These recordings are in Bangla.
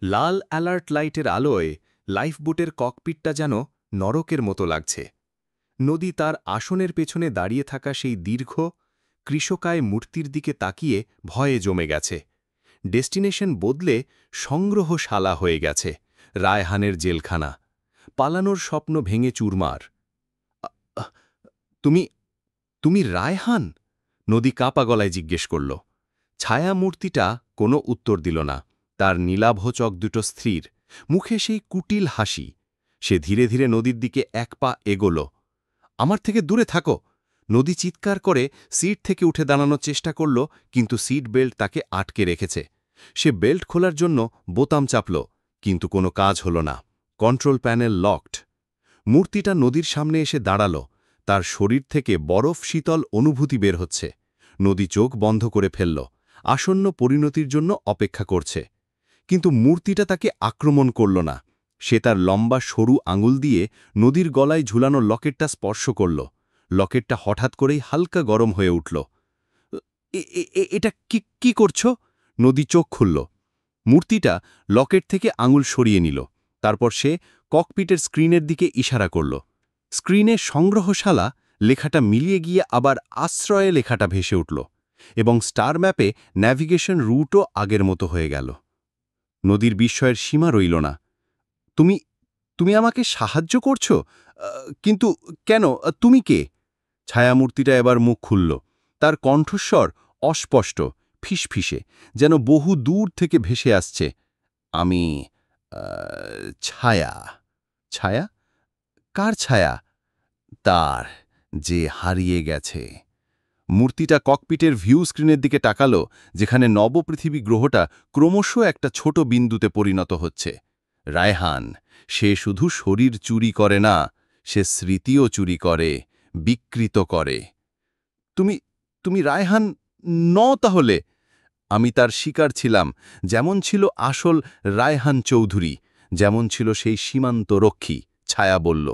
লাল অ্যালার্ট লাইটের আলোয় লাইফবোটের ককপিটটা যেন নরকের মতো লাগছে। নদী তার আসনের পেছনে দাঁড়িয়ে থাকা সেই দীর্ঘ কৃষকায় মূর্তির দিকে তাকিয়ে ভয়ে জমে গেছে। ডেস্টিনেশন বদলে সংগ্রহশালা হয়ে গেছে, রায়হানের জেলখানা। পালানোর স্বপ্ন ভেঙে চুরমার। আহ, তুমি তুমি রায়হান? নদী কাঁপা গলায় জিজ্ঞেস করল। ছায়া মূর্তিটা কোনো উত্তর দিল না। তার নীলাভ চোখ দুটো স্থির, মুখে সেই কুটিল হাসি। সে ধীরে ধীরে নদীর দিকে এক পা এগোল। আমার থেকে দূরে থাকো! নদী চিৎকার করে সিট থেকে উঠে দাঁড়ানোর চেষ্টা করল, কিন্তু সিট বেল্ট তাকে আটকে রেখেছে। সে বেল্ট খোলার জন্য বোতাম চাপল, কিন্তু কোনো কাজ হল না। Control panel locked. মূর্তিটা নদীর সামনে এসে দাঁড়াল। তার শরীর থেকে বরফ শীতল অনুভূতি বের হচ্ছে। নদী চোখ বন্ধ করে ফেলল, আসন্ন পরিণতির জন্য অপেক্ষা করছে। কিন্তু মূর্তিটা তাকে আক্রমণ করল না। সে তার লম্বা সরু আঙুল দিয়ে নদীর গলায় ঝুলানো লকেটটা স্পর্শ করল। লকেটটা হঠাৎ করেই হালকা গরম হয়ে উঠল। এটা কি করছো? নদী চোখ খুলল। মূর্তিটা লকেট থেকে আঙুল সরিয়ে নিল। তারপর সে ককপিটের স্ক্রিনের দিকে ইশারা করল। স্ক্রিনে সংগ্রহশালা লেখাটা মিলিয়ে গিয়ে আবার আশ্রয়ে লেখাটা ভেসে উঠল, এবং স্টার ম্যাপে ন্যাভিগেশন রুটও আগের মতো হয়ে গেল। নদীর বিস্ময়ের সীমা রইল না। তুমি তুমি আমাকে সাহায্য করছো? কিন্তু কেন? তুমি কে? ছায়ামূর্তিটা এবার মুখ খুলল। তার কণ্ঠস্বর অস্পষ্ট, ফিসফিসে, যেন বহু দূর থেকে ভেসে আসছে। আমি ছায়া। ছায়া? কার ছায়া? তার, যে হারিয়ে গেছে। মূর্তিটা ককপিটের ভিউ স্ক্রিনের দিকে তাকালো, যেখানে নবপৃথিবী গ্রহটা ক্রমশ একটা ছোট বিন্দুতে পরিণত হচ্ছে। রায়হান, সে শুধু শরীর চুরি করে না, সে স্মৃতিও চুরি করে, বিকৃত করে। তুমি তুমি রায়হান তাহলে? আমি তার শিকার ছিলাম, যেমন ছিল আসল রায়হান চৌধুরী, যেমন ছিল সেই সীমান্ত রক্ষী। ছায়া বলল,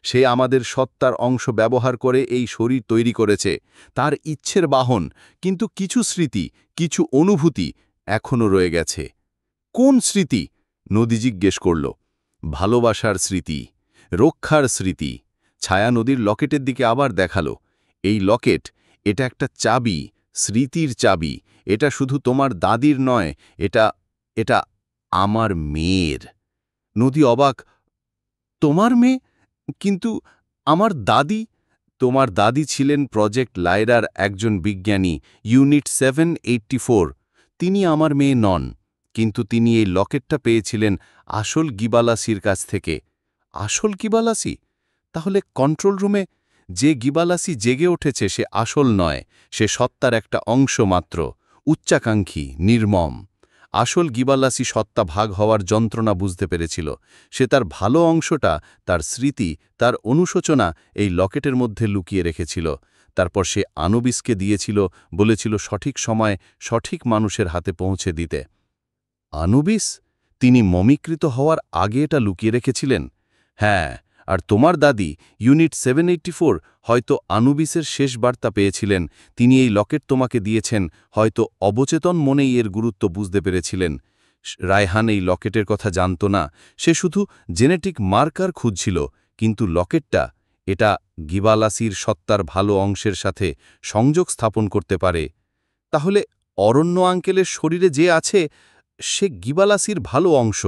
সে আমাদের সত্তার অংশ ব্যবহার করে এই শরীর তৈরি করেছে, তার ইচ্ছের বাহন। কিন্তু কিছু স্মৃতি, কিছু অনুভূতি এখনও রয়ে গেছে। কোন স্মৃতি? নদী জিজ্ঞেস করল। ভালোবাসার স্মৃতি, রক্ষার স্মৃতি। ছায়া নদীর লকেটের দিকে আবার দেখালো। এই লকেট, এটা একটা চাবি, স্মৃতির চাবি। এটা শুধু তোমার দাদির নয়, এটা এটা আমার মেয়ের। নদী অবাক। তোমার মেয়ে? কিন্তু আমার দাদি? তোমার দাদি ছিলেন প্রজেক্ট লায়রার একজন বিজ্ঞানী, ইউনিট 784। তিনি আমার মেয়ে নন, কিন্তু তিনি এই লকেটটা পেয়েছিলেন আসল গিবালাসির কাছ থেকে। আসল গিবালাসি? তাহলে কন্ট্রোল রুমে যে গিবালাসি জেগে উঠেছে সে আসল নয়, সে সত্তার একটা অংশ মাত্র, উচ্চাকাঙ্ক্ষী, নির্মম। আসল গিবালাসি সত্তা ভাগ হওয়ার যন্ত্রণা বুঝতে পেরেছিল। সে তার ভালো অংশটা, তার স্মৃতি, তার অনুশোচনা এই লকেটের মধ্যে লুকিয়ে রেখেছিল। তারপর সে আনুবিসকে দিয়েছিল, বলেছিল সঠিক সময় সঠিক মানুষের হাতে পৌঁছে দিতে। আনুবিস? তিনি মমিকৃত হওয়ার আগে এটা লুকিয়ে রেখেছিলেন? হ্যাঁ, আর তোমার দাদি, ইউনিট 784, হয়তো আনুবিসের শেষ বার্তা পেয়েছিলেন। তিনি এই লকেট তোমাকে দিয়েছেন, হয়তো অবচেতন মনেই এর গুরুত্ব বুঝতে পেরেছিলেন। রায়হান এই লকেটের কথা জানত না, সে শুধু জেনেটিক মার্কার খুঁজছিল। কিন্তু লকেটটা, এটা গিবালাসির সত্তার ভালো অংশের সাথে সংযোগ স্থাপন করতে পারে। তাহলে অরণ্য আঙ্কেলের শরীরে যে আছে, সে গিবালাসির ভালো অংশ,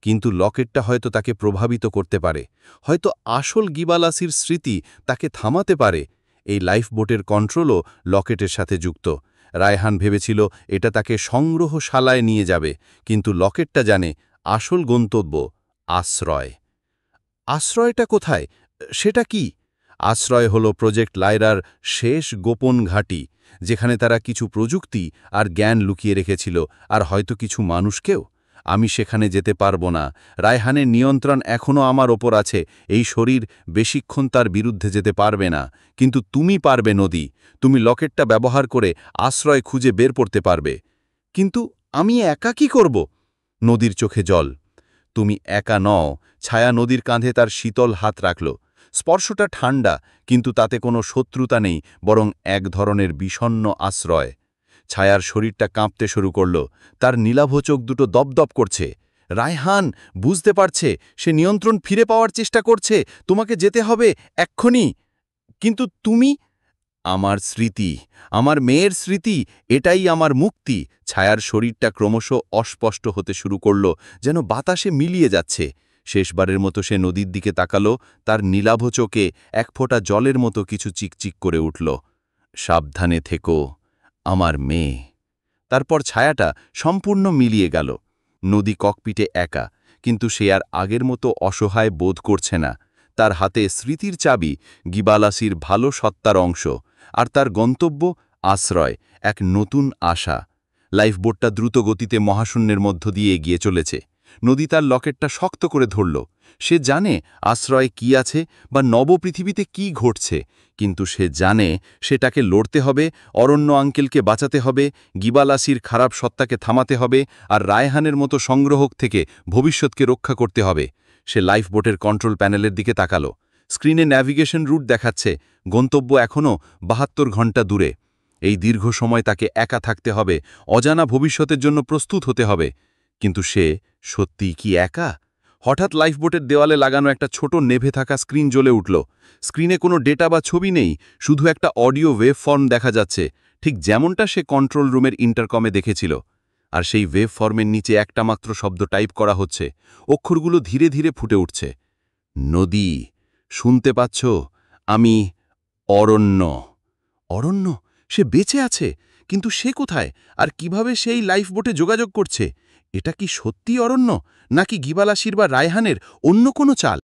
কিন্তু লকেটটা হয়তো তাকে প্রভাবিত করতে পারে। হয়তো আসল গিবালাসির স্মৃতি তাকে থামাতে পারে। এই লাইফবোটের কন্ট্রোলও লকেটের সাথে যুক্ত। রায়হান ভেবেছিল এটা তাকে সংগ্রহশালায় নিয়ে যাবে, কিন্তু লকেটটা জানে আসল গন্তব্য আশ্রয়। আশ্রয়টা কোথায়? সেটা কি? আশ্রয় হল প্রজেক্ট লায়রার শেষ গোপন ঘাঁটি, যেখানে তারা কিছু প্রযুক্তি আর জ্ঞান লুকিয়ে রেখেছিল, আর হয়তো কিছু মানুষকেও। আমি সেখানে যেতে পারবো না। রায়হানের নিয়ন্ত্রণ এখনও আমার ওপর আছে। এই শরীর বেশিক্ষণ তার বিরুদ্ধে যেতে পারবে না। কিন্তু তুমি পারবে নদী। তুমি লকেটটা ব্যবহার করে আশ্রয় খুঁজে বের করতে পারবে। কিন্তু আমি একা কি করব? নদীর চোখে জল। তুমি একা নও। ছায়া নদীর কাঁধে তার শীতল হাত রাখল। স্পর্শটা ঠান্ডা, কিন্তু তাতে কোনো শত্রুতা নেই, বরং এক ধরনের বিষণ্ণ আশ্রয়। ছায়ার শরীরটা কাঁপতে শুরু করল। তার নীলাভ চোখ দুটো দপদপ করছে। রায়হান বুঝতে পারছে সে নিয়ন্ত্রণ ফিরে পাওয়ার চেষ্টা করছে, তোমাকে যেতে হবে এক্ষুনি। কিন্তু তুমি? আমার স্মৃতি, আমার মেয়ের স্মৃতি, এটাই আমার মুক্তি। ছায়ার শরীরটা ক্রমশ অস্পষ্ট হতে শুরু করল, যেন বাতাসে মিলিয়ে যাচ্ছে। শেষবারের মতো সে নদীর দিকে তাকালো, তার নীলাভ চোখে এক ফোঁটা জলের মতো কিছু চিকচিক করে উঠল। সাবধানে থেকো, আমার মেয়ে। তারপর ছায়াটা সম্পূর্ণ মিলিয়ে গেল। নদী ককপিটে একা, কিন্তু সে আর আগের মতো অসহায় বোধ করছে না। তার হাতে স্মৃতির চাবি, গিবালাসির ভালো সত্তার অংশ, আর তার গন্তব্য আশ্রয়, এক নতুন আশা। লাইফবোটটা দ্রুত গতিতে মহাশূন্যের মধ্য দিয়ে এগিয়ে চলেছে। নদী তার লকেটটা শক্ত করে ধরল। সে জানে আশ্রয়ে কি আছে বা নবপৃথিবীতে কি ঘটছে, কিন্তু সে জানে সেটাকে লড়তে হবে, অরণ্য আঙ্কেলকে বাঁচাতে হবে, গিবালাসির খারাপ সত্তাকে থামাতে হবে, আর রায়হানের মতো সংগ্রহক থেকে ভবিষ্যৎকে রক্ষা করতে হবে। সে লাইফবোটের কন্ট্রোল প্যানেলের দিকে তাকালো। স্ক্রিনে ন্যাভিগেশন রুট দেখাচ্ছে, গন্তব্য এখনও ৭২ ঘন্টা দূরে। এই দীর্ঘ সময় তাকে একা থাকতে হবে, অজানা ভবিষ্যতের জন্য প্রস্তুত হতে হবে। কিন্তু সে সত্যিই কি একা? হঠাৎ লাইফবোটের দেওয়ালে লাগানো একটা ছোট নেভে থাকা স্ক্রিন জ্বলে উঠল। স্ক্রিনে কোনো ডেটা বা ছবি নেই, শুধু একটা অডিও ওয়েভ ফর্ম দেখা যাচ্ছে, ঠিক যেমনটা সে কন্ট্রোল রুমের ইন্টারকমে দেখেছিল। আর সেই ওয়েভ ফর্মের নিচে একটা মাত্র শব্দ টাইপ করা হচ্ছে। অক্ষরগুলো ধীরে ধীরে ফুটে উঠছে। নদী, শুনতে পাচ্ছ? আমি অরণ্য। অরণ্য? সে বেঁচে আছে, কিন্তু সে কোথায়, আর কিভাবে সেই লাইফবোটে যোগাযোগ করছে? এটা কি সত্যি অরণ্য, নাকি গিবালাসির বা রায়হানের অন্য কোনো চাল?